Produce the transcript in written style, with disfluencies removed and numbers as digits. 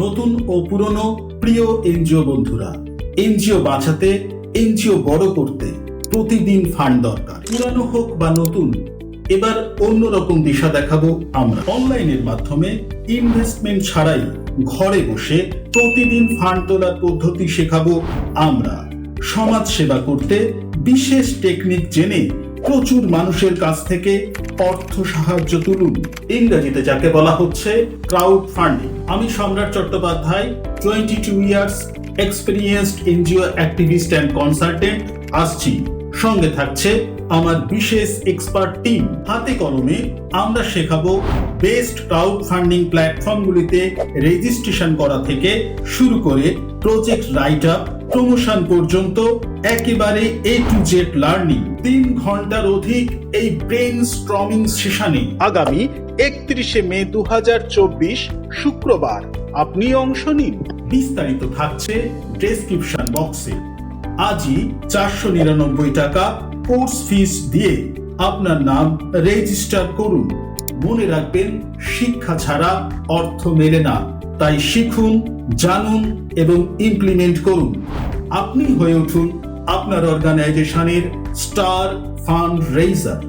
নতুন ও পুরনো প্রিয় এনজিও বন্ধুরা, এনজিও বাঁচাতে, এনজিও বড় করতে প্রতিদিন ফান্ড দরকার। পুরানো হোক বা নতুন, এবার অন্যরকম দিশা দেখাবো আমরা। অনলাইনের মাধ্যমে ইনভেস্টমেন্ট ছাড়াই ঘরে বসে প্রতিদিন ফান্ড তোলার পদ্ধতি শেখাবো আমরা। সমাজ সেবা করতে বিশেষ টেকনিক জেনে প্রচুর মানুষের কাছ থেকে অর্থ সাহায্য তুলুন। ইংরেজিতে যাকে বলা হচ্ছে ক্রাউড ফান্ডিং। আমি সম্রাট Chattopadhyay, 22 years experienced NGO activist and consultant আসছি। সঙ্গে থাকছে আমার বিশেষ এক্সপার্ট টিম। হাতে কলমে আমরা শেখাবো বেস্ট ক্রাউড ফান্ডিং প্ল্যাটফর্মগুলিতে রেজিস্ট্রেশন করা থেকে শুরু করে প্রজেক্ট রাইট আপ, প্রমোশন পর্যন্ত একেবারে A to Z লার্নিং। 3 ঘন্টার অধিক এই ব্রেন স্টর্মিং সেশনে আগামী 31শে মে 2024 শুক্রবার আপনি অংশ নিন। বিস্তারিত থাকছে ডেসক্রিপশন বক্সে। আজই 499 টাকা কোর্স ফিস দিয়ে আপনার নাম রেজিস্টার করুন। মনে রাখবেন, শিক্ষা ছাড়া অর্থ মেলে না। তাই শিখুন, জানুন এবং ইমপ্লিমেন্ট করুন। আপনি হয়ে উঠুন আপনার অর্গানাইজেশনের স্টার ফান্ড রেইজার।